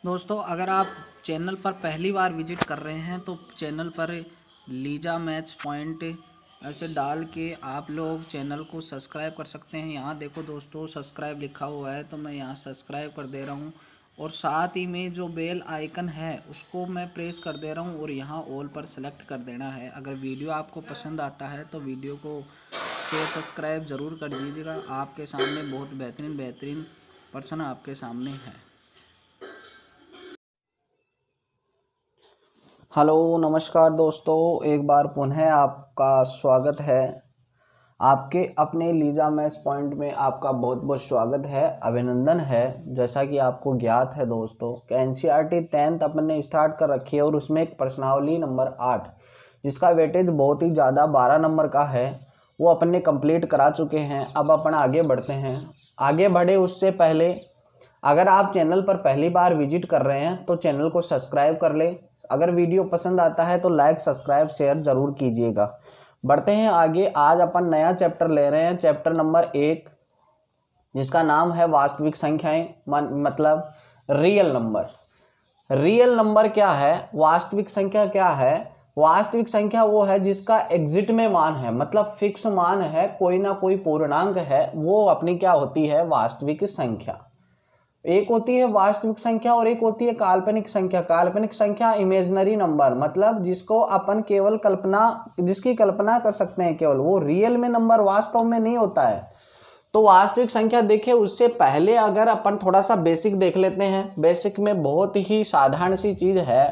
दोस्तों, अगर आप चैनल पर पहली बार विजिट कर रहे हैं तो चैनल पर लीजा मैथ्स पॉइंट ऐसे डाल के आप लोग चैनल को सब्सक्राइब कर सकते हैं। यहाँ देखो दोस्तों, सब्सक्राइब लिखा हुआ है तो मैं यहाँ सब्सक्राइब कर दे रहा हूँ और साथ ही में जो बेल आइकन है उसको मैं प्रेस कर दे रहा हूँ और यहाँ ऑल पर सेलेक्ट कर देना है। अगर वीडियो आपको पसंद आता है तो वीडियो को शेयर सब्सक्राइब ज़रूर कर दीजिएगा। आपके सामने बहुत बेहतरीन पर्सन आपके सामने है। हेलो नमस्कार दोस्तों, एक बार पुनः आपका स्वागत है। आपके अपने लीजा मैथ्स पॉइंट में आपका बहुत बहुत स्वागत है, अभिनंदन है। जैसा कि आपको ज्ञात है दोस्तों कि एनसीईआरटी 10th अपन ने स्टार्ट कर रखी है और उसमें एक प्रश्नावली नंबर 8 जिसका वेटेज बहुत ही ज़्यादा 12 नंबर का है वो अपन ने कंप्लीट करा चुके हैं। अब अपन आगे बढ़ते हैं। आगे बढ़े उससे पहले अगर आप चैनल पर पहली बार विजिट कर रहे हैं तो चैनल को सब्सक्राइब कर ले। अगर वीडियो पसंद आता है तो लाइक सब्सक्राइब शेयर ज़रूर कीजिएगा। बढ़ते हैं आगे। आज अपन नया चैप्टर ले रहे हैं, चैप्टर नंबर 1 जिसका नाम है वास्तविक संख्याएं, मतलब रियल नंबर। रियल नंबर क्या है, वास्तविक संख्या क्या है? वास्तविक संख्या वो है जिसका एग्जिट में मान है, मतलब फिक्स मान है, कोई ना कोई पूर्णांक है, वो अपनी क्या होती है? वास्तविक संख्या। एक होती है वास्तविक संख्या और एक होती है काल्पनिक संख्या। काल्पनिक संख्या इमेजिनरी नंबर, मतलब जिसको अपन केवल जिसकी कल्पना कर सकते हैं केवल, वो रियल में नंबर वास्तव में नहीं होता है। तो वास्तविक संख्या देखें उससे पहले अगर अपन थोड़ा सा बेसिक देख लेते हैं। बेसिक में बहुत ही साधारण सी चीज है।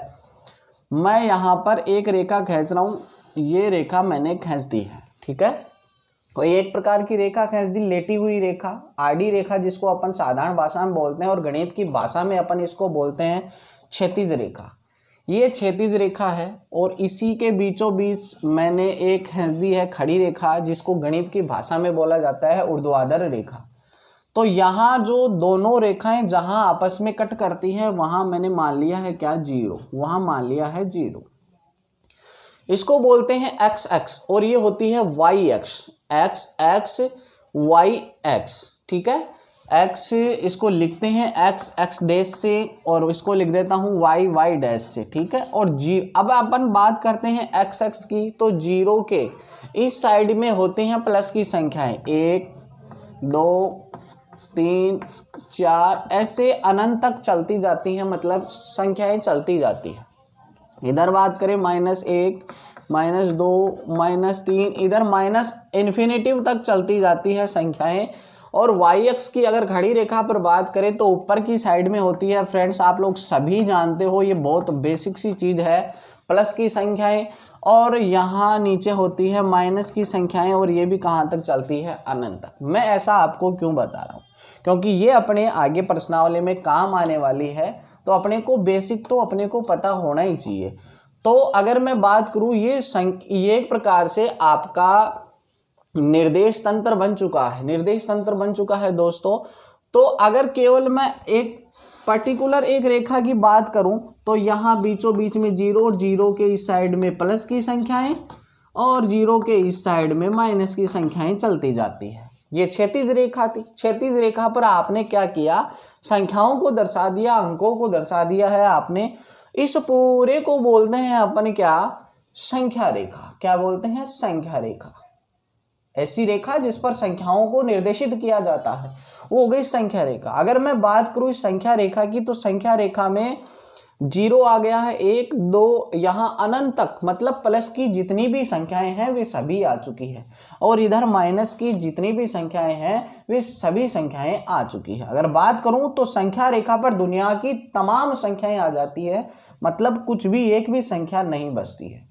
मैं यहाँ पर एक रेखा खींच रहा हूँ, ये रेखा मैंने खींच दी है, ठीक है। कोई एक प्रकार की रेखा खींच दी, लेटी हुई रेखा, आड़ी रेखा जिसको अपन साधारण भाषा में बोलते हैं और गणित की भाषा में अपन इसको बोलते हैं क्षैतिज रेखा। ये क्षैतिज रेखा है और इसी के बीचों बीच मैंने एक खींच दी है खड़ी रेखा जिसको गणित की भाषा में बोला जाता है ऊर्ध्वाधर रेखा। तो यहाँ जो दोनों रेखाएं जहां आपस में कट करती है वहां मैंने मान लिया है क्या? 0। वहां मान लिया है 0। इसको बोलते हैं एक्स एक्स और ये होती है Y X. X X Y X, ठीक है। एक्स इसको लिखते हैं एक्स एक्स डैश से और इसको लिख देता हूँ वाई वाई डैश से, ठीक है। और अब अपन बात करते हैं एक्स एक्स की, तो 0 के इस साइड में होते हैं प्लस की संख्याएं, 1 2 3 4 ऐसे अनंत तक चलती जाती हैं, मतलब संख्याएं चलती जाती हैं। इधर बात करें -1 -2 -3, इधर माइनस इन्फिनिटिव तक चलती जाती है संख्याएं। और वाई एक्स की अगर खड़ी रेखा पर बात करें तो ऊपर की साइड में होती है, फ्रेंड्स आप लोग सभी जानते हो, ये बहुत बेसिक सी चीज़ है, प्लस की संख्याएं। और यहाँ नीचे होती है माइनस की संख्याएं और ये भी कहाँ तक चलती है? अनंत तक। मैं ऐसा आपको क्यों बता रहा हूँ? क्योंकि ये अपने आगे प्रश्नावली में काम आने वाली है, तो अपने को बेसिक तो अपने को पता होना ही चाहिए। तो अगर मैं बात करूं, ये एक प्रकार से आपका निर्देश तंत्र बन चुका है। निर्देश तंत्र बन चुका है दोस्तों। तो अगर केवल मैं एक पर्टिकुलर एक रेखा की बात करूं तो यहाँ बीचों बीच में 0, 0 के इस साइड में प्लस की संख्याएं और 0 के इस साइड में माइनस की संख्याएं चलती जाती है। ये क्षैतिज रेखा थी। क्षैतिज रेखा पर आपने क्या किया? संख्याओं को दर्शा दिया, अंकों को दर्शा दिया है आपने। इस पूरे को बोलते हैं अपन क्या? संख्या रेखा। क्या बोलते हैं? संख्या रेखा। ऐसी रेखा जिस पर संख्याओं को निर्देशित किया जाता है वो हो गई संख्या रेखा। अगर मैं बात करूं इस संख्या रेखा की, तो संख्या रेखा में 0 आ गया है, 1 2 यहाँ अनंत तक, मतलब प्लस की जितनी भी संख्याएं हैं वे सभी आ चुकी है और इधर माइनस की जितनी भी संख्याएं हैं वे सभी संख्याएं आ चुकी है। अगर बात करूं तो संख्या रेखा पर दुनिया की तमाम संख्याएं आ जाती है, मतलब कुछ भी एक भी संख्या नहीं बचती है,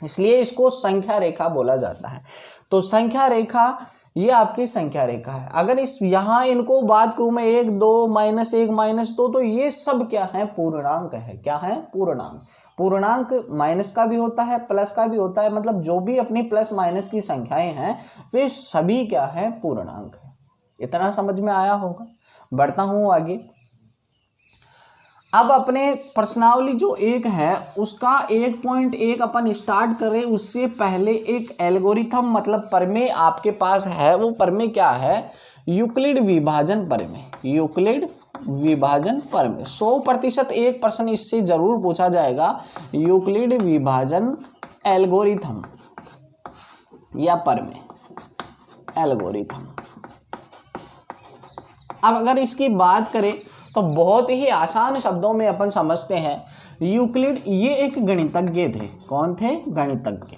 इसलिए इसको संख्या रेखा बोला जाता है। तो संख्या रेखा ये आपकी संख्या रेखा है। अगर इस यहाँ इनको बात करूं मैं 1 2 -1 -2, तो ये सब क्या है? पूर्णांक है। क्या है? पूर्णांक। पूर्णांक माइनस का भी होता है, प्लस का भी होता है, मतलब जो भी अपनी प्लस माइनस की संख्याएं हैं वे सभी क्या है? पूर्णांक है। इतना समझ में आया होगा। बढ़ता हूं आगे। अब अपने प्रश्नावली जो 1 है उसका 1.1 अपन स्टार्ट करें उससे पहले एक एल्गोरिथम, मतलब प्रमेय आपके पास है। वो प्रमेय क्या है? यूक्लिड विभाजन प्रमेय। यूक्लिड विभाजन प्रमेय। 100% एक प्रश्न इससे जरूर पूछा जाएगा, यूक्लिड विभाजन एल्गोरिथम या प्रमेय एल्गोरिथम। अब अगर इसकी बात करें तो बहुत ही आसान शब्दों में अपन समझते हैं, यूक्लिड ये एक गणितज्ञ थे। कौन थे? गणितज्ञ।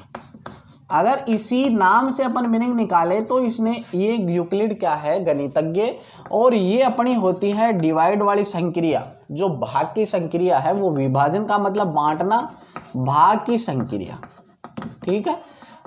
अगर इसी नाम से अपन मीनिंग निकाले तो इसने ये यूक्लिड क्या है? गणितज्ञ। और ये अपनी होती है डिवाइड वाली संक्रिया, जो भाग की संक्रिया है, वो विभाजन का मतलब बांटना, भाग की संक्रिया, ठीक है,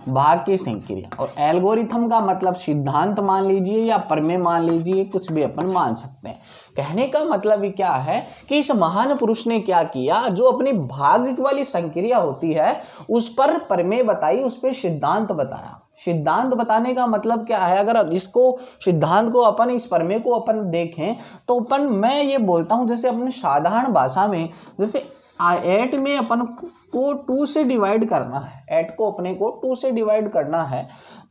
भाग की संक्रिया। और एल्गोरिथम का मतलब सिद्धांत मान लीजिए या प्रमेय मान लीजिए, कुछ भी अपन मान सकते हैं। कहने का मतलब ही क्या है कि इस महान पुरुष ने क्या किया, जो अपनी भाग वाली संक्रिया होती है उस पर प्रमेय बताई, उस पर सिद्धांत बताया। सिद्धांत बताने का मतलब क्या है? अगर इसको सिद्धांत को अपन, इस प्रमेय को अपन देखें तो अपन, मैं ये बोलता हूं जैसे अपने साधारण भाषा में, जैसे 8 में अपन को 2 से डिवाइड करना है, 8 को अपने को 2 से डिवाइड करना है,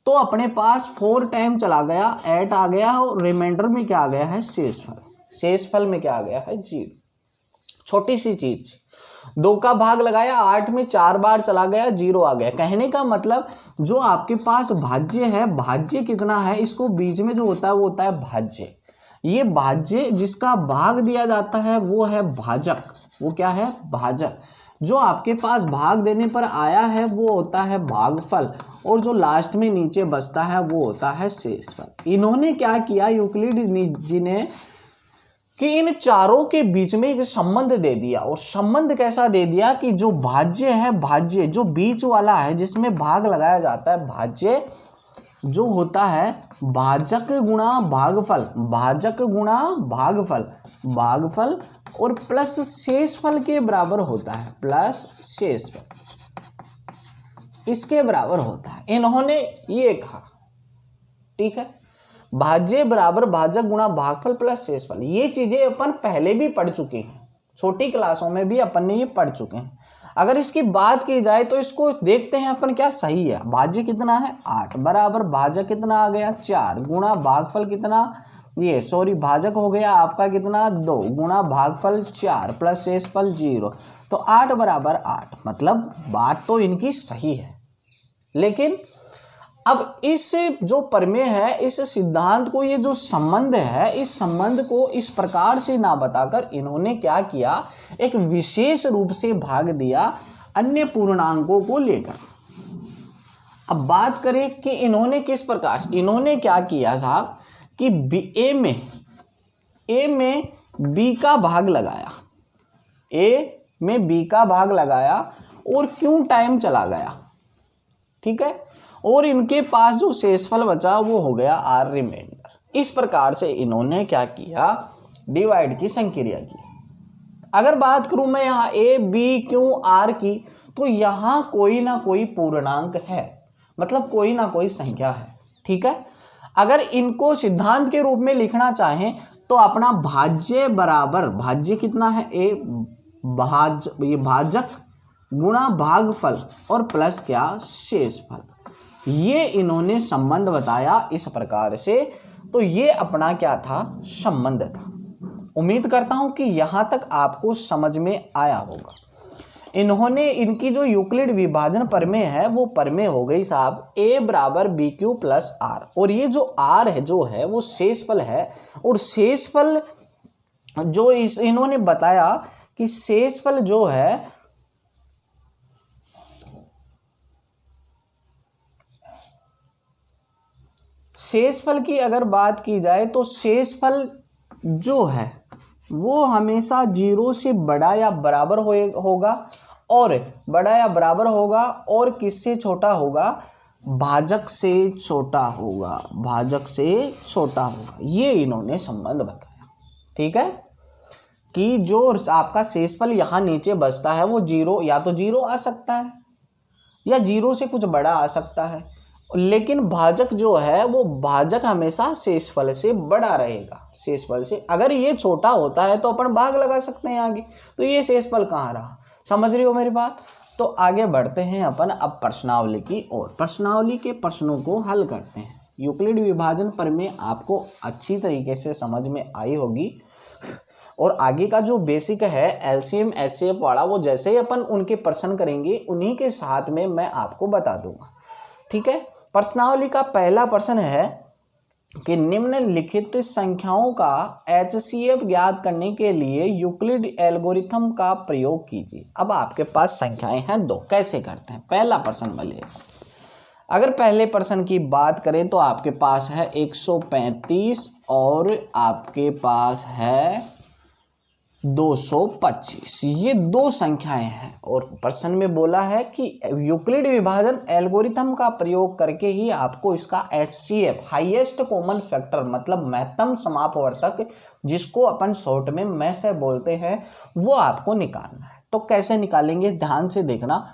तो अपने पास 4 टाइम चला गया, 8 आ गया और रिमाइंडर में क्या आ गया है? शेषफल। शेषफल में क्या आ गया है? 0। छोटी सी चीज, 2 का भाग लगाया, 8 में 4 बार चला गया, 0 आ गया। कहने का मतलब जो आपके पास भाज्य है, भाज्य कितना है, इसको बीच में जो होता है वो होता है भाज्य। ये भाज्य जिसका भाग दिया जाता है वो है भाजक। वो क्या है? भाजक। जो आपके पास भाग देने पर आया है वो होता है भागफल, और जो लास्ट में नीचे बचता है वो होता है शेषफल। इन्होंने क्या किया, यूक्लिड जी ने, कि इन चारों के बीच में एक संबंध दे दिया। और संबंध कैसा दे दिया कि जो भाज्य है, भाज्य जो बीच वाला है जिसमें भाग लगाया जाता है, भाज्य जो होता है भाजक गुणा भागफल, भाजक गुणा भागफल, भागफल और प्लस शेषफल के बराबर होता है, प्लस शेषफल इसके बराबर होता है। इन्होंने ये कहा, ठीक है, भाज्य बराबर भाजक गुणा भागफल प्लस शेषफल। ये चीजें अपन पहले भी पढ़ चुके हैं, छोटी क्लासों में भी अपन ने ये पढ़ चुके हैं। अगर इसकी बात की जाए तो इसको देखते हैं अपन क्या सही है। भाज्य कितना है? 8 बराबर भाजक कितना आ गया? 4 गुणा भागफल कितना, ये सॉरी भाजक हो गया आपका कितना? 2 गुणा भागफल 4 प्लस शेषफल 0, तो 8 बराबर 8। मतलब बात तो इनकी सही है, लेकिन अब इस जो प्रमेय है, इस सिद्धांत को, ये जो संबंध है, इस संबंध को इस प्रकार से ना बताकर इन्होंने क्या किया, एक विशेष रूप से भाग दिया अन्य पूर्णांकों को लेकर। अब बात करें कि इन्होंने किस प्रकार से, इन्होंने क्या किया साहब कि ए में बी का भाग लगाया, ए में बी का भाग लगाया और क्यों टाइम चला गया, ठीक है, और इनके पास जो शेषफल बचा वो हो गया आर रिमाइंडर। इस प्रकार से इन्होंने क्या किया, डिवाइड की संक्रिया की। अगर बात करूं मैं यहाँ ए बी क्यू आर की, तो यहाँ कोई ना कोई पूर्णांक है, मतलब कोई ना कोई संख्या है, ठीक है। अगर इनको सिद्धांत के रूप में लिखना चाहें तो अपना भाज्य बराबर, भाज्य कितना है? ए ये भाजक गुणा भागफल और प्लस क्या? शेषफल। ये इन्होंने संबंध बताया इस प्रकार से। तो ये अपना क्या था? संबंध था। उम्मीद करता हूं कि यहां तक आपको समझ में आया होगा। इन्होंने, इनकी जो यूक्लिड विभाजन प्रमेय है वो प्रमेय हो गई साहब ए बराबर बी क्यू प्लस आर, और ये जो आर है जो है वो शेषफल है। और शेषफल जो इन्होंने बताया कि शेषफल जो है शेषफल की अगर बात की जाए तो शेषफल जो है वो हमेशा 0 से बड़ा या बराबर होगा, और बड़ा या बराबर होगा, और किससे छोटा होगा? भाजक से छोटा होगा, भाजक से छोटा होगा। ये इन्होंने संबंध बताया, ठीक है, कि जो आपका शेषफल यहाँ नीचे बचता है वो 0, या तो 0 आ सकता है या 0 से कुछ बड़ा आ सकता है, लेकिन भाजक जो है वो भाजक हमेशा शेषफल से बड़ा रहेगा। शेषफल से अगर ये छोटा होता है तो अपन भाग लगा सकते हैं आगे, तो ये शेषफल कहाँ रहा? समझ रही हो मेरी बात? तो आगे बढ़ते हैं अपन अब प्रश्नावली की ओर। प्रश्नावली के प्रश्नों को हल करते हैं। यूक्लिड विभाजन प्रमेय आपको अच्छी तरीके से समझ में आई होगी। और आगे का जो बेसिक है एलसीएम एचसीएफ वाला, वो जैसे ही अपन उनके प्रश्न करेंगे उन्हीं के साथ में मैं आपको बता दूंगा। ठीक है, प्रश्नावली का पहला प्रश्न है कि निम्नलिखित संख्याओं का एचसीएफ ज्ञात करने के लिए यूक्लिड एल्गोरिथम का प्रयोग कीजिए। अब आपके पास संख्याएं हैं दो, कैसे करते हैं? पहला प्रश्न बोलिए। अगर पहले प्रश्न की बात करें तो आपके पास है 135 और आपके पास है 225, ये दो संख्याएं हैं और प्रश्न में बोला है कि यूक्लिड विभाजन एल्गोरिथम का प्रयोग करके ही आपको इसका एचसीएफ हाईएस्ट कॉमन फैक्टर मतलब महत्तम समापवर्तक, जिसको अपन शॉर्ट में मैसे बोलते हैं, वो आपको निकालना है। तो कैसे निकालेंगे, ध्यान से देखना।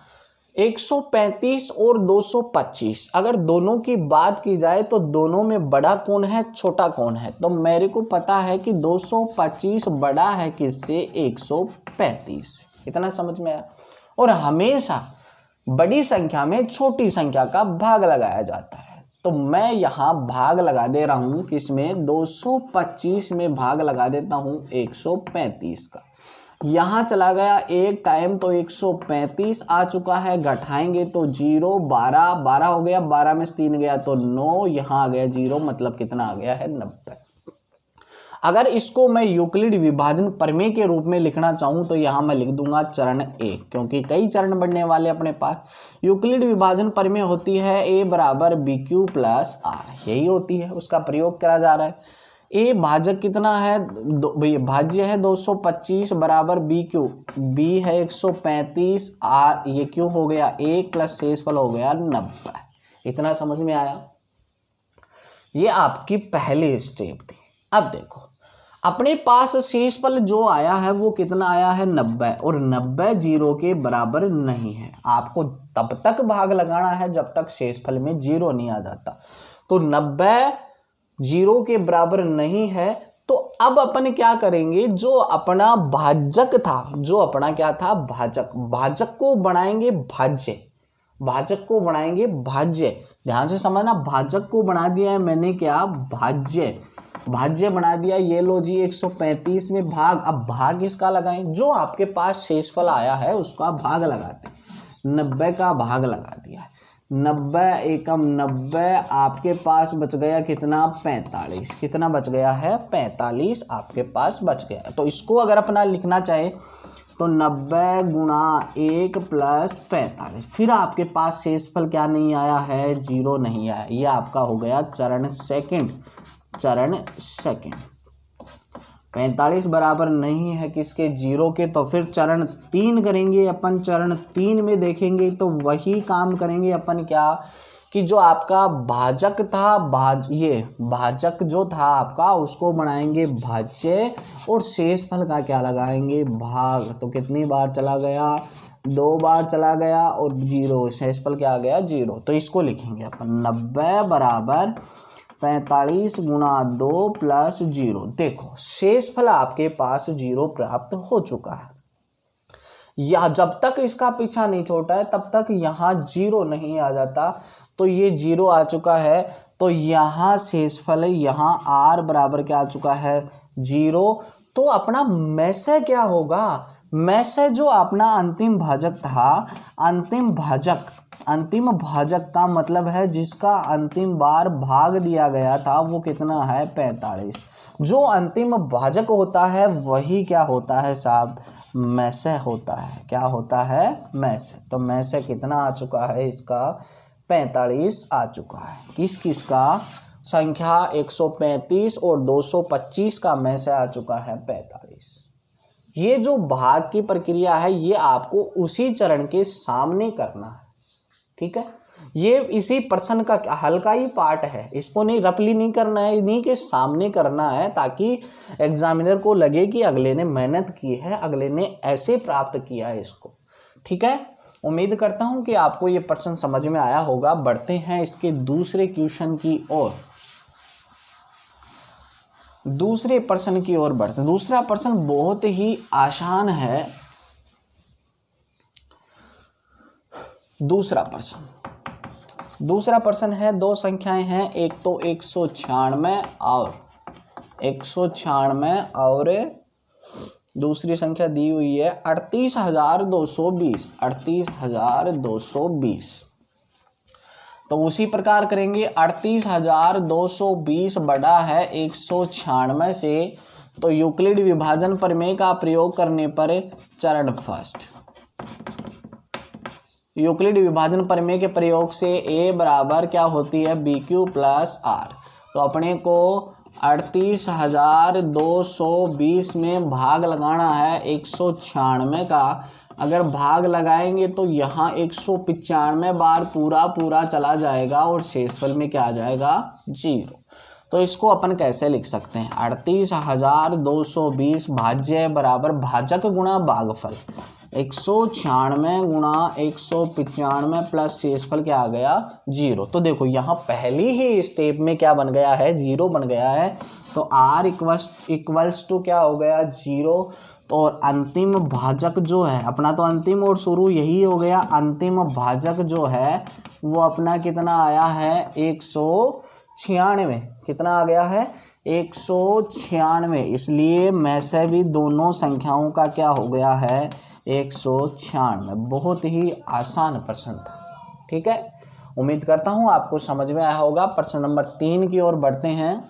135 और 225 अगर दोनों की बात की जाए तो दोनों में बड़ा कौन है, छोटा कौन है? तो मेरे को पता है कि 225 बड़ा है किससे, 135। इतना समझ में आया। और हमेशा बड़ी संख्या में छोटी संख्या का भाग लगाया जाता है, तो मैं यहाँ भाग लगा दे रहा हूँ किसमें, 225 में भाग लगा देता हूँ 135 का। यहाँ चला गया एक टाइम तो 135 आ चुका है, घटाएंगे तो 0, 12 हो गया, 12 में से 3 गया तो 9, यहाँ आ गया 0, मतलब कितना आ गया है, 90। अगर इसको मैं यूक्लिड विभाजन प्रमेय के रूप में लिखना चाहूँ तो यहाँ मैं लिख दूंगा चरण 1, क्योंकि कई चरण बढ़ने वाले अपने पास। यूक्लिड विभाजन प्रमेय होती है A बराबर BQ प्लस R, यही होती है, उसका प्रयोग करा जा रहा है। ए भाजक कितना है, भाज्य है 225 बराबर बी क्यू, बी है 135, आर ये क्यू हो गया 1 प्लस शेषफल हो गया 90। इतना समझ में आया? ये आपकी पहली स्टेप थी। अब देखो अपने पास शेषफल जो आया है वो कितना आया है, 90, और 90 0 के बराबर नहीं है। आपको तब तक भाग लगाना है जब तक शेषफल में 0 नहीं आ जाता। तो 90 0 के बराबर नहीं है, तो अब अपन क्या करेंगे, जो अपना भाजक था, जो अपना क्या था, भाजक, भाजक को बनाएंगे भाज्य, भाजक को बनाएंगे भाज्य। ध्यान से समझना, भाजक को बना दिया है मैंने क्या, भाज्य, भाज्य बना दिया। ये लो जी 135 में भाग, अब भाग इसका लगाएं, जो आपके पास शेषफल आया है उसका भाग लगाते, 90 का भाग लगा दिया है। 90 एकम 90, आपके पास बच गया कितना, 45। कितना बच गया है, 45 आपके पास बच गया। तो इसको अगर अपना लिखना चाहे तो 90 गुणा 1 प्लस 45, फिर आपके पास शेषफल क्या नहीं आया है, 0 नहीं आया। ये आपका हो गया चरण सेकंड, चरण सेकंड। 45 बराबर नहीं है किसके, 0 के, तो फिर चरण 3 करेंगे अपन। चरण 3 में देखेंगे तो वही काम करेंगे अपन, क्या कि जो आपका भाजक था, ये भाजक जो था आपका, उसको बनाएंगे भाज्य और शेषफल का क्या लगाएंगे, भाग। तो कितनी बार चला गया, 2 बार चला गया और 0, शेषफल क्या आ गया, 0। तो इसको लिखेंगे अपन 90 बराबर 45 गुणा 2 प्लस 0। देखो शेषफल आपके पास 0 प्राप्त हो चुका है। या जब तक इसका पीछा नहीं छोटा है तब तक यहाँ 0 नहीं आ जाता, तो ये 0 आ चुका है। तो यहाँ शेषफल, यहाँ r बराबर क्या आ चुका है, 0। तो अपना में से क्या होगा, में से जो अपना अंतिम भाजक था, अंतिम भाजक का मतलब है जिसका अंतिम बार भाग दिया गया था, वो कितना है, 45। जो अंतिम भाजक होता है वही क्या होता है साहब, में से होता है। क्या होता है, में से। तो में से कितना आ चुका है इसका, 45 आ चुका है। किस किस का, संख्या 135 और 225 का में से आ चुका है 45। ये जो भाग की प्रक्रिया है ये आपको उसी चरण के सामने करना है, ठीक है। ये इसी प्रश्न का हल्का ही पार्ट है, इसको नहीं रफली नहीं करना है, इन्हीं के सामने करना है, ताकि एग्जामिनर को लगे कि अगले ने मेहनत की है, अगले ने ऐसे प्राप्त किया है इसको, ठीक है। उम्मीद करता हूं कि आपको ये प्रश्न समझ में आया होगा। बढ़ते हैं इसके दूसरे क्वेश्चन की ओर, दूसरे प्रश्न की ओर बढ़ते हैं। दूसरा प्रश्न बहुत ही आसान है। दूसरा प्रश्न है, दो संख्याएं हैं, एक तो 196 और 196 और दूसरी संख्या दी हुई है 38,220, 38,220। तो उसी प्रकार करेंगे, 38,220 बड़ा है 196 से, तो यूक्लिड विभाजन प्रमेय का प्रयोग करने पर चरण फर्स्ट, यूक्लिड विभाजन प्रमेय के प्रयोग से a बराबर क्या होती है, BQ प्लस R। तो अपने को 38,220 में भाग लगाना है 196 का। अगर भाग लगाएंगे तो यहाँ 195 बार पूरा चला जाएगा और शेषफल में क्या आ जाएगा, 0। तो इसको अपन कैसे लिख सकते हैं, 38,220 भाज्य बराबर भाजक गुणा भागफल, 196 गुणा 195 प्लस शेषफल क्या आ गया, 0। तो देखो यहाँ पहली ही स्टेप में क्या बन गया है, 0 बन गया है। तो R इक्वल्स टू क्या हो गया, 0। तो और अंतिम भाजक जो है अपना, तो अंतिम और शुरू यही हो गया, अंतिम भाजक जो है वो अपना कितना आया है, 196। कितना आ गया है, 196। इसलिए मैं से भी दोनों संख्याओं का क्या हो गया है, 196। बहुत ही आसान प्रश्न था, ठीक है। उम्मीद करता हूं आपको समझ में आया होगा। प्रश्न नंबर 3 की ओर बढ़ते हैं।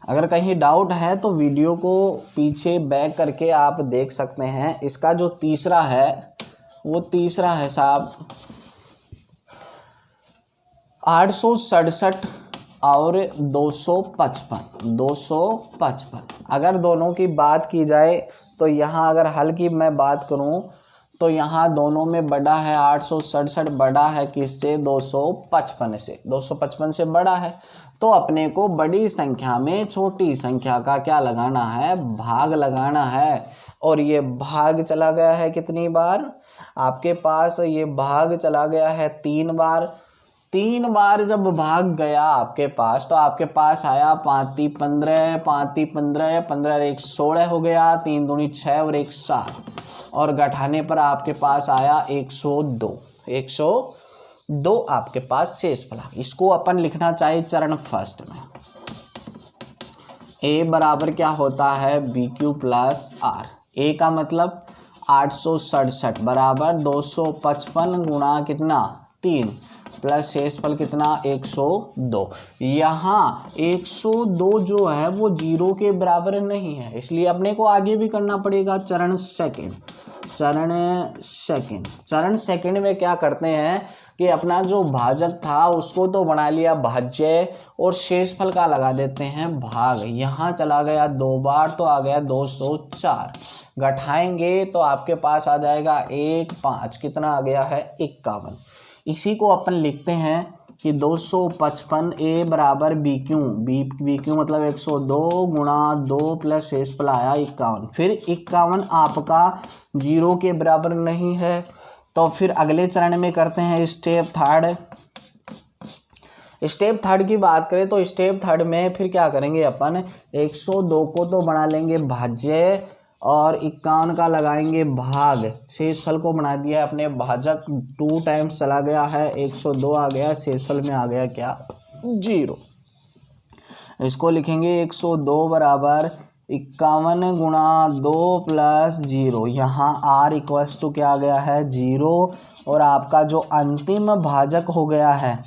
अगर कहीं डाउट है तो वीडियो को पीछे बैक करके आप देख सकते हैं। इसका जो तीसरा है वो तीसरा है साहब 867 और 255। अगर दोनों की बात की जाए तो यहाँ अगर हल की मैं बात करूँ तो यहाँ दोनों में बड़ा है 867, बड़ा है किससे, 255 से, 255 से बड़ा है। तो अपने को बड़ी संख्या में छोटी संख्या का क्या लगाना है, भाग लगाना है। और ये भाग चला गया है कितनी बार, आपके पास ये भाग चला गया है 3 बार। 3 बार जब भाग गया आपके पास तो आपके पास आया 5 × 15, 5 × 15, 15 1 16 हो गया, 3 दूनी 6 और 1 7, और घटाने पर आपके पास आया 102 आपके पास शेषफल। इसको अपन लिखना चाहिए चरण फर्स्ट में। a बराबर क्या होता है, BQ प्लस R। a का मतलब 867 बराबर 255 गुणा कितना, 3 प्लस शेषफल कितना, 102। यहाँ 102 जो है वो 0 के बराबर नहीं है, इसलिए अपने को आगे भी करना पड़ेगा चरण सेकंड में क्या करते हैं कि अपना जो भाजक था उसको तो बना लिया भाज्य और शेषफल का लगा देते हैं भाग। यहाँ चला गया 2 बार तो आ गया 204। घटाएंगे तो आपके पास आ जाएगा 1 5, कितना आ गया है, 51। इसी को अपन लिखते हैं कि 255 a बराबर BQ मतलब 102 गुणा 2 प्लस शेषफल आया 51। फिर 51 आपका 0 के बराबर नहीं है, तो फिर अगले चरण में करते हैं स्टेप थर्ड की बात करें तो स्टेप थर्ड में फिर क्या करेंगे अपन, 102 को तो बना लेंगे भाज्य और 51 का लगाएंगे भाग। शेषफल को बना दिया है अपने भाजक, 2 टाइम्स चला गया है, 102 आ गया, शेषफल में आ गया क्या, 0। इसको लिखेंगे 102 बराबर 51 गुणा 2 प्लस 0। यहाँ R इक्वल्स टू क्या आ गया है, 0। और आपका जो अंतिम भाजक हो गया है,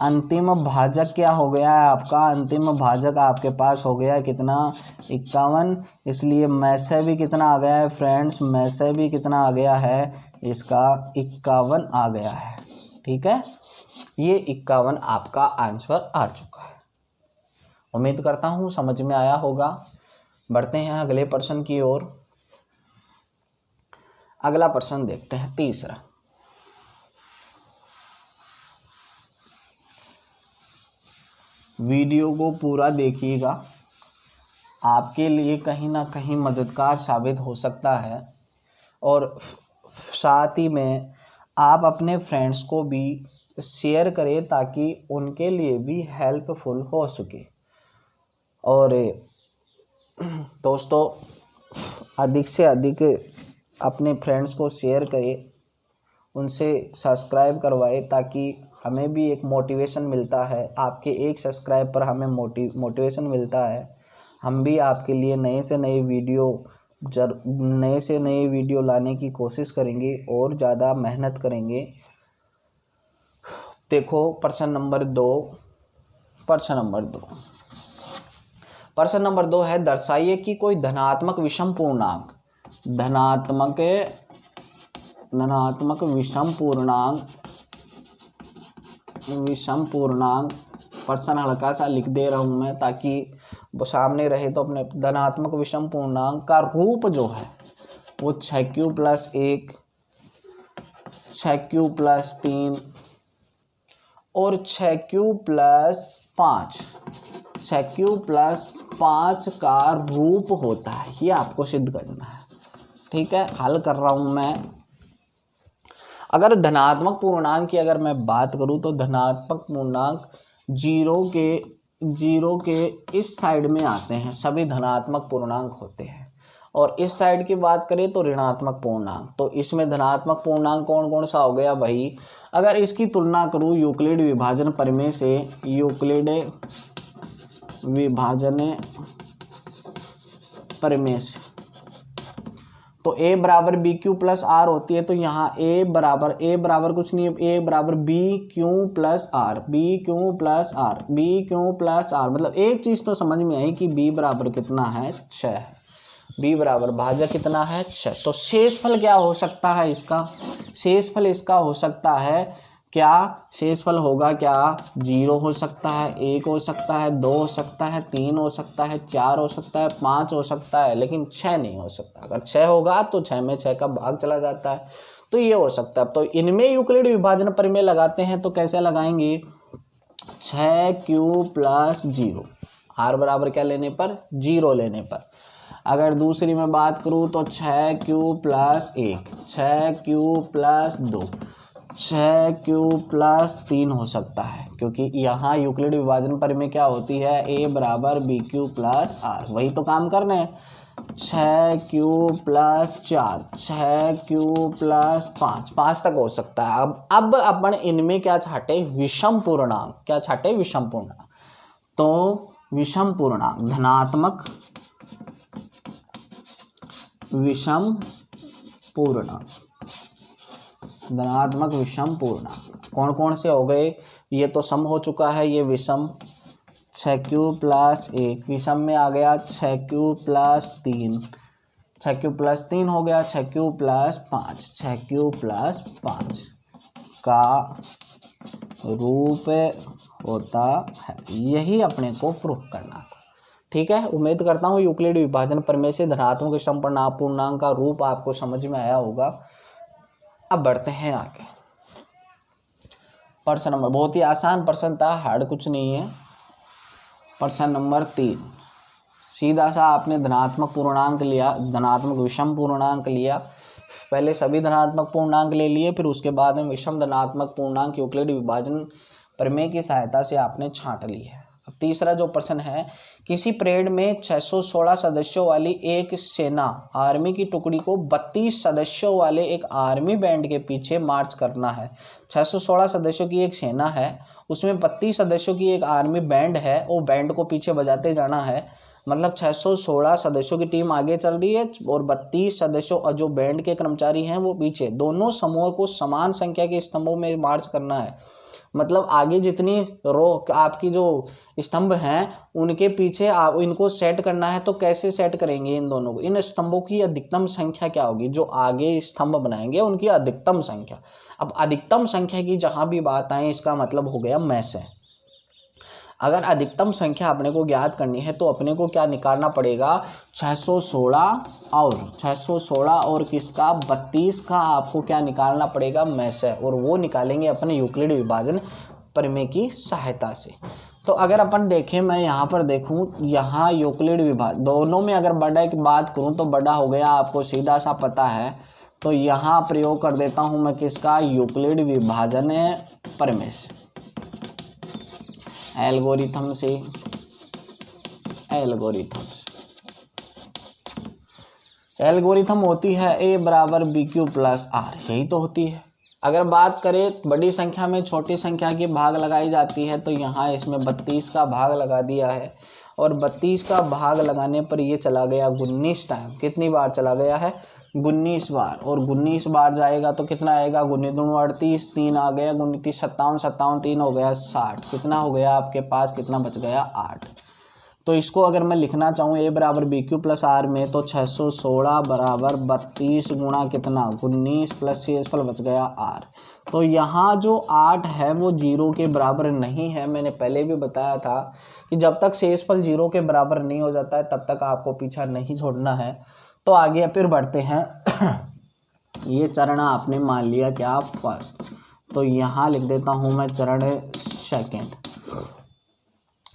अंतिम भाजक क्या हो गया है आपका, अंतिम भाजक आपके पास हो गया है कितना, 51। इसलिए में से भी कितना आ गया है फ्रेंड्स, में से भी कितना आ गया है, इसका 51 आ गया है, ठीक है। ये 51 आपका आंसर आ चुका है। उम्मीद करता हूँ समझ में आया होगा। बढ़ते हैं अगले प्रश्न की ओर। अगला प्रश्न देखते हैं, तीसरा। वीडियो को पूरा देखिएगा, आपके लिए कहीं ना कहीं मददगार साबित हो सकता है। और साथ ही में आप अपने फ्रेंड्स को भी शेयर करें ताकि उनके लिए भी हेल्पफुल हो सके। और दोस्तों अधिक से अधिक अपने फ्रेंड्स को शेयर करें, उनसे सब्सक्राइब करवाएं ताकि हमें भी एक मोटिवेशन मिलता है। आपके एक सब्सक्राइब पर हमें मोटिवेशन मिलता है, हम भी आपके लिए नए से नए वीडियो लाने की कोशिश करेंगे और ज़्यादा मेहनत करेंगे। देखो प्रश्न नंबर 2 है, दर्शाइए कि कोई धनात्मक विषम पूर्णांक प्रश्न हल्का सा लिख दे रहा हूं मैं ताकि वो सामने रहे। तो अपने धनात्मक विषम पूर्णांक का रूप जो है वो 6q + 1, 6q + 3 और 6q + 5, 6q + 5 का रूप होता है। ये आपको सिद्ध करना है। ठीक है, हल कर रहा हूं मैं। अगर धनात्मक पूर्णांक की अगर मैं बात करूं तो धनात्मक पूर्णांक 0 के इस साइड में आते हैं, सभी धनात्मक पूर्णांक होते हैं। और इस साइड की बात करें तो ऋणात्मक पूर्णांक। तो इसमें धनात्मक पूर्णांक कौन कौन सा हो गया भाई? अगर इसकी तुलना करूं यूक्लिड विभाजन प्रमेय से, तो a बराबर BQ + R होती है। तो यहाँ a बराबर कुछ नहीं है, a बराबर BQ + R, मतलब एक चीज़ तो समझ में आई कि b बराबर कितना है? 6 है। b बराबर भाजक कितना है? 6। तो शेषफल क्या हो सकता है इसका? शेषफल इसका हो सकता है क्या? शेषफल होगा क्या? 0 हो सकता है, 1 हो सकता है, 2 हो सकता है, 3 हो सकता है, 4 हो सकता है, 5 हो सकता है, लेकिन 6 नहीं हो सकता। अगर 6 होगा तो 6 में 6 का भाग चला जाता है, तो ये हो सकता है। तो इनमें यूक्लिड विभाजन प्रमेय लगाते हैं तो कैसे लगाएंगे? 6q + 0, r बराबर क्या लेने पर? 0 लेने पर। अगर दूसरी में बात करूँ तो 6q + 1, 6q + 2, 6q + 3 हो सकता है, क्योंकि यहाँ यूक्लिड विभाजन प्रमेय क्या होती है? a बराबर BQ + R। वही तो काम करना है। 6q + 4, 6q + 5 तक हो सकता है। अब अपन इनमें क्या छाटे? विषम पूर्णांक। क्या छाटे? विषम पूर्णांक। तो विषम पूर्णांक, धनात्मक विषम पूर्णांक कौन कौन से हो गए? ये तो सम हो चुका है, ये विषम 6q + 1 विषम में आ गया, 6q + 3, 6q + 3 हो गया, 6q + 5, 6q + 5 का रूप होता है। यही अपने को प्रूफ करना था। ठीक है, उम्मीद करता हूँ यूक्लिड विभाजन प्रमेय से धनात्मक विषम पूर्णांक का रूप आपको समझ में आया होगा। अब बढ़ते हैं आगे। प्रश्न नंबर, बहुत ही आसान प्रश्न था, हार्ड कुछ नहीं है। प्रश्न नंबर 3, सीधा सा आपने धनात्मक पूर्णांक लिया, धनात्मक विषम पूर्णांक लिया। पहले सभी धनात्मक पूर्णांक ले लिए, फिर उसके बाद में विषम धनात्मक पूर्णांक यूक्लिड विभाजन प्रमेय की सहायता से आपने छांट ली है। अब तीसरा जो प्रश्न है, किसी परेड में 616 सदस्यों वाली एक सेना आर्मी की टुकड़ी को 32 सदस्यों वाले एक आर्मी बैंड के पीछे मार्च करना है। 616 सदस्यों की एक सेना है, उसमें 32 सदस्यों की एक आर्मी बैंड है, वो बैंड को पीछे बजाते जाना है। मतलब 616 सदस्यों की टीम आगे चल रही है और 32 सदस्यों और जो बैंड के कर्मचारी हैं वो पीछे। दोनों समूहों को समान संख्या के स्तंभों में मार्च करना है। मतलब आगे जितनी रो आपकी जो स्तंभ हैं उनके पीछे आप इनको सेट करना है। तो कैसे सेट करेंगे इन दोनों को? इन स्तंभों की अधिकतम संख्या क्या होगी? जो आगे स्तंभ बनाएंगे उनकी अधिकतम संख्या। अब अधिकतम संख्या की जहां भी बात आए, इसका मतलब हो गया में से। अगर अधिकतम संख्या अपने को ज्ञात करनी है तो अपने को क्या निकालना पड़ेगा? 616 और किसका? 32 का आपको क्या निकालना पड़ेगा? में से। और वो निकालेंगे अपने यूक्लिड विभाजन प्रमेय की सहायता से। तो अगर अपन देखें, मैं यहाँ पर देखूँ, यहाँ यूक्लिड विभाजन दोनों में अगर बड़ा की बात करूँ तो बड़ा हो गया, आपको सीधा सा पता है। तो यहाँ प्रयोग कर देता हूँ मैं किसका? यूक्लिड विभाजन प्रमेय से, एल्गोरिथम से। एल्गोरिथम होती है a बराबर BQ + R, यही तो होती है। अगर बात करें बड़ी संख्या में छोटी संख्या की भाग लगाई जाती है, तो यहाँ इसमें 32 का भाग लगा दिया है और 32 का भाग लगाने पर ये चला गया 19 टाइम। कितनी बार चला गया है? 19 बार। और 19 बार जाएगा तो कितना आएगा? 19 दूनी 38, 3 आ गया, 29 57, 57 3 हो गया 60। कितना हो गया आपके पास? कितना बच गया? 8। तो इसको अगर मैं लिखना चाहूँ a बराबर बी क्यू प्लस आर में, तो 616 बराबर 32 गुणा कितना? 19 प्लस शेषफल बच गया आर। तो यहाँ जो 8 है वो 0 के बराबर नहीं है। मैंने पहले भी बताया था कि जब तक शेषफल 0 के बराबर नहीं हो जाता है तब तक आपको पीछा नहीं छोड़ना है। तो आगे फिर बढ़ते हैं। ये चरण आपने मान लिया क्या? फर्स्ट। तो यहाँ लिख देता हूँ मैं चरण सेकंड।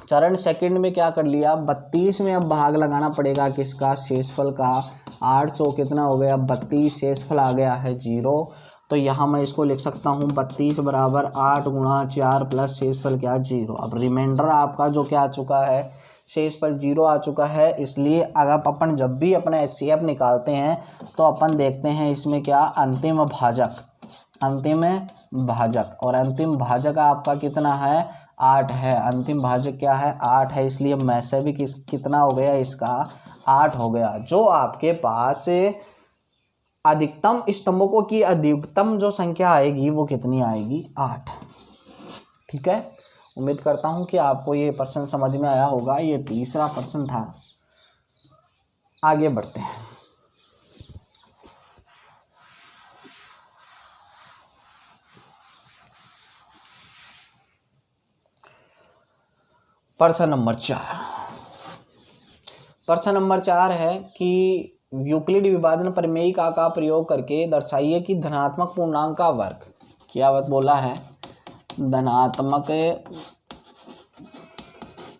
चरण सेकंड में क्या कर लिया? 32 में अब भाग लगाना पड़ेगा किसका? शेषफल का। 800 कितना हो गया? 32, शेषफल आ गया है 0। तो यहाँ मैं इसको लिख सकता हूँ 32 बराबर 8 गुणा 4 प्लस शेषफल क्या? 0। अब रिमाइंडर आपका जो क्या आ चुका है? शेषफल 0 आ चुका है। इसलिए अगर अपन जब भी अपना HCF निकालते हैं तो अपन देखते हैं इसमें क्या? अंतिम भाजक। अंतिम भाजक, और अंतिम भाजक आपका कितना है? 8 है। अंतिम भाजक क्या है? 8 है। इसलिए में से भी कितना हो गया इसका? 8 हो गया। जो आपके पास अधिकतम स्तंभों की अधिकतम जो संख्या आएगी वो कितनी आएगी? 8। ठीक है, उम्मीद करता हूं कि आपको ये प्रश्न समझ में आया होगा। ये तीसरा प्रश्न था। आगे बढ़ते हैं। प्रश्न नंबर 4। प्रश्न नंबर 4 है कि यूक्लिड विभाजन प्रमेय का प्रयोग करके दर्शाइए कि धनात्मक पूर्णांक का वर्ग। क्या बात बोला है? धनात्मक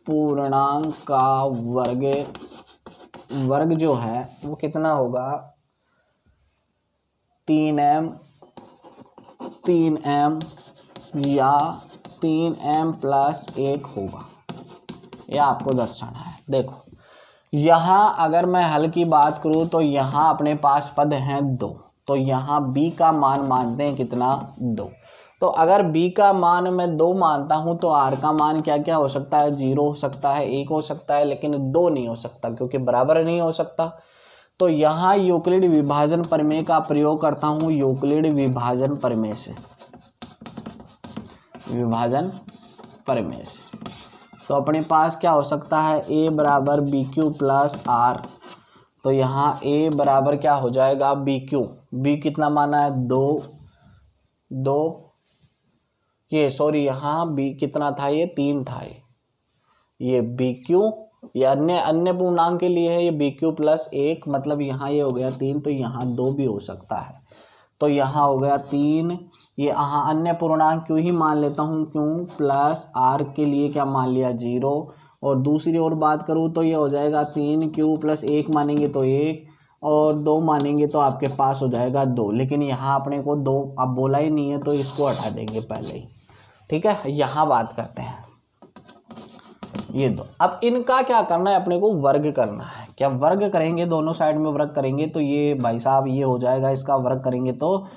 पूर्णांक का वर्ग जो है वो कितना होगा? 3m या 3m प्लस 1 होगा। यह आपको दर्शाना है। देखो यहाँ अगर मैं हल की बात करूँ तो यहाँ अपने पास पद हैं 2। तो यहाँ b का मान मानते हैं कितना? 2। तो अगर b का मान मैं 2 मानता हूँ तो r का मान क्या क्या हो सकता है? 0 हो सकता है, 1 हो सकता है, लेकिन 2 नहीं हो सकता क्योंकि बराबर नहीं हो सकता। तो यहाँ यूक्लिड विभाजन प्रमेय का प्रयोग करता हूँ। यूक्लिड विभाजन प्रमेय से, विभाजन प्रमेय से तो अपने पास क्या हो सकता है? a बराबर बी क्यू प्लस आर। तो यहाँ a बराबर क्या हो जाएगा? B Q. b कितना माना है? 2। ये सॉरी, यहाँ b कितना था? ये 3 था। ये बी क्यू, ये अन्य पूर्णांक के लिए है। ये बी क्यू प्लस 1, मतलब यहाँ ये हो गया 3, तो यहाँ 2 भी हो सकता है। तो यहाँ हो गया 3। ये यहाँ अन्य पूर्णांक क्यों ही मान लेता हूँ, क्यों? प्लस आर के लिए क्या मान लिया? 0। और दूसरी ओर बात करूँ तो ये हो जाएगा 3q प्लस 1 मानेंगे तो 1, और 2 मानेंगे तो आपके पास हो जाएगा 2। लेकिन यहाँ अपने को 2 अब बोला ही नहीं है तो इसको हटा देंगे पहले ही। ठीक है, यहाँ बात करते हैं ये 2। अब इनका क्या करना है? अपने को वर्ग करना है। क्या वर्ग करेंगे? दोनों साइड में वर्ग करेंगे तो ये भाई साहब ये हो जाएगा। इसका वर्ग करेंगे तो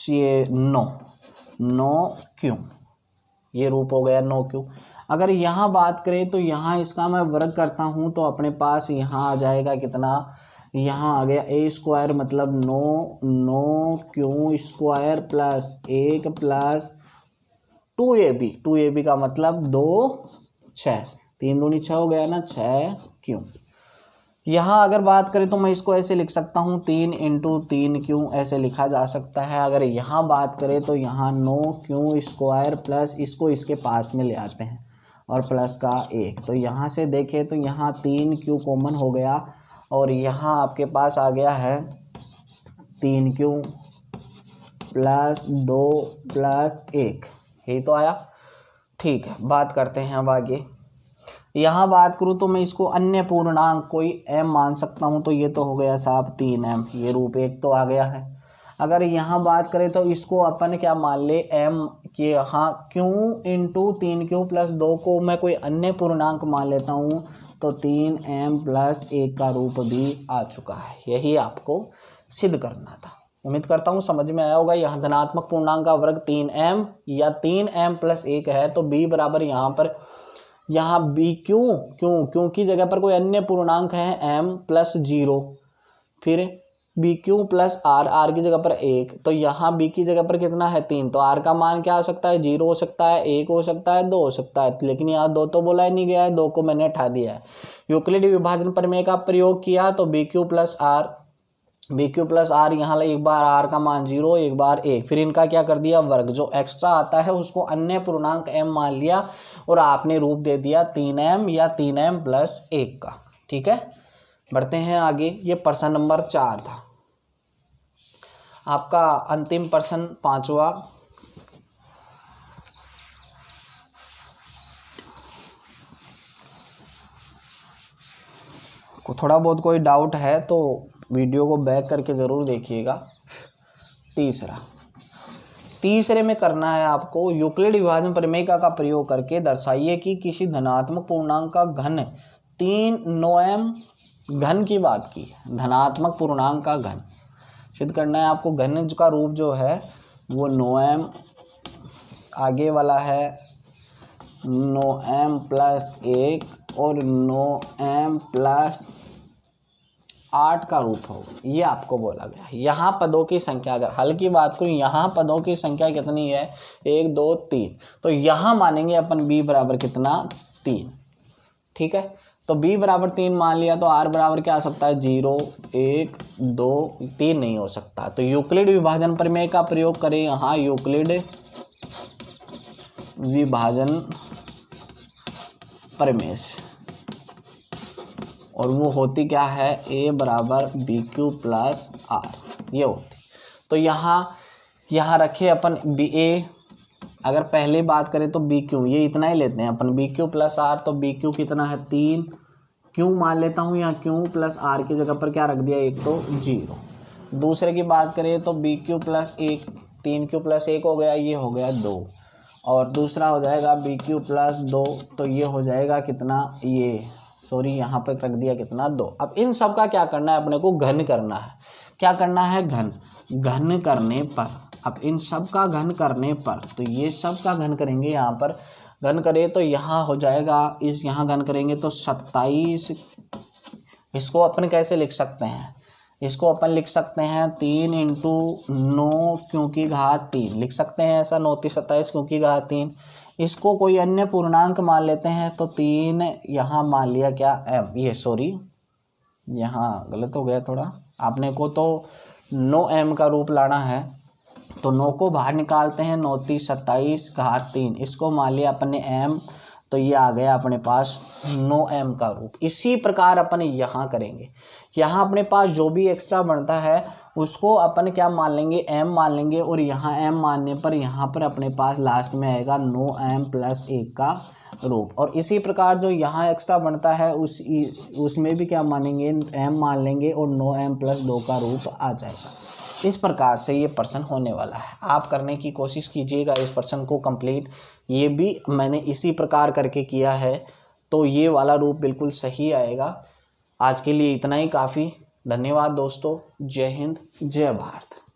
ये 9q, ये रूप हो गया 9q। अगर यहाँ बात करें तो यहाँ इसका मैं वर्ग करता हूँ तो अपने पास यहाँ आ जाएगा कितना? यहाँ आ गया a स्क्वायर, मतलब 9q square plus 1 plus 2ab। 2ab का मतलब 2 6, 3 दूनी 6 हो गया ना, 6q। यहाँ अगर बात करें तो मैं इसको ऐसे लिख सकता हूँ 3 × 3q, ऐसे लिखा जा सकता है। अगर यहाँ बात करें तो यहाँ 9q स्क्वायर प्लस इसको इसके पास में ले आते हैं और प्लस का 1। तो यहाँ से देखें तो यहाँ 3q कॉमन हो गया और यहाँ आपके पास आ गया है 3q प्लस 2 प्लस 1, यही तो आया। ठीक है, बात करते हैं अब आगे। यहाँ बात करूँ तो मैं इसको अन्य पूर्णांक कोई m मान सकता हूँ। तो ये तो हो गया साहब 3m, ये रूप 1 तो आ गया है। अगर यहाँ बात करें तो इसको अपन क्या मान ले? m के यहाँ q × 3q प्लस 2 को मैं कोई अन्य पूर्णांक मान लेता हूँ तो 3m प्लस 1 का रूप भी आ चुका है। यही आपको सिद्ध करना था। उम्मीद करता हूँ समझ में आया होगा। यहाँ धनात्मक पूर्णांक का वर्ग 3m या 3m प्लस 1 है तो b बराबर यहाँ पर यहाँ बी क्यू की जगह पर कोई अन्य पूर्णांक है m प्लस 0, फिर बी क्यू प्लस आर की जगह पर 1, तो यहाँ बी की जगह पर कितना है 3, तो आर का मान क्या हो सकता है 0 हो सकता है, 1 हो सकता है, 2 हो सकता है, लेकिन यहाँ 2 तो बोला ही नहीं गया है, 2 को मैंने हटा दिया है। यूक्लिड विभाजन प्रमेय का प्रयोग किया तो बी क्यू प्लस आर यहाँ एक बार आर का मान 0, एक बार 1, फिर इनका क्या कर दिया वर्ग, जो एक्स्ट्रा आता है उसको अन्य पूर्णांक m मान लिया और आपने रूप दे दिया 3m या 3m प्लस 1 का। ठीक है, बढ़ते हैं आगे। ये प्रश्न नंबर 4 था। आपका अंतिम प्रश्न 5वां। थोड़ा बहुत कोई डाउट है तो वीडियो को बैक करके ज़रूर देखिएगा। तीसरे में करना है आपको, यूक्लिड विभाजन प्रमेय का प्रयोग करके दर्शाइए कि किसी धनात्मक पूर्णांक का घन 3 9m घन की बात की, धनात्मक पूर्णांक का घन सिद्ध करना है आपको। घन का रूप जो है वो 9m, आगे वाला है 9m प्लस 1 और 9m प्लस 8 का रूप हो, ये आपको बोला गया है। यहाँ पदों की संख्या, अगर हल की बात करूँ, यहाँ पदों की संख्या कितनी है 1 2 3, तो यहाँ मानेंगे अपन b बराबर कितना 3। ठीक है, तो b बराबर 3 मान लिया तो r बराबर क्या हो सकता है 0 1 2 3 नहीं हो सकता। तो यूक्लिड विभाजन प्रमेय का प्रयोग करें यहाँ, यूक्लिड विभाजन प्रमेय, और वो होती क्या है a बराबर बी क्यू प्लस आर, ये होती। तो यहाँ रखे अपन बी ए, अगर पहले बात करें तो बी क्यू, ये इतना ही लेते हैं अपन, बी क्यू प्लस आर, तो बी क्यू कितना है 3, क्यू मान लेता हूँ यहाँ क्यू प्लस आर की जगह पर क्या रख दिया 1 तो 0। दूसरे की बात करें तो B Q plus 1, 3q plus 1 हो गया, ये हो गया 2, और दूसरा हो जाएगा बी क्यू प्लस 2, तो ये हो जाएगा कितना, ये सॉरी यहाँ पर रख दिया कितना 2। अब इन सब का क्या करना है अपने को, घन करना है। क्या करना है, घन करने पर, अब इन सब का घन करने पर, तो ये सब का घन करेंगे, यहाँ पर घन करें तो यहाँ हो जाएगा, इस यहाँ घन करेंगे तो 27। इसको अपन कैसे लिख सकते हैं, इसको अपन लिख सकते हैं 3 × 9 क्योंकि घात 3 लिख सकते हैं ऐसा, 9 × 27 क्योंकि घात 3। इसको कोई अन्य पूर्णांक मान लेते हैं तो 3 यहाँ मान लिया क्या m, ये सॉरी यहाँ गलत हो गया थोड़ा, आपने को तो 9m का रूप लाना है, तो 9 को बाहर निकालते हैं, 9 × 27 घात 3, इसको मान लिया अपने m, तो ये आ गया अपने पास 9m का रूप। इसी प्रकार अपन यहाँ करेंगे, यहाँ अपने पास जो भी एक्स्ट्रा बनता है उसको अपन क्या मान लेंगे m मान लेंगे, और यहाँ m मानने पर यहाँ पर अपने पास लास्ट में आएगा 9m प्लस 1 का रूप। और इसी प्रकार जो यहाँ एक्स्ट्रा बनता है उसमें भी क्या मानेंगे m मान लेंगे और 9m प्लस 2 का रूप आ जाएगा। इस प्रकार से ये प्रश्न होने वाला है, आप करने की कोशिश कीजिएगा इस प्रश्न को कंप्लीट। ये भी मैंने इसी प्रकार करके किया है, तो ये वाला रूप बिल्कुल सही आएगा। आज के लिए इतना ही काफ़ी। धन्यवाद दोस्तों, जय हिंद, जय भारत।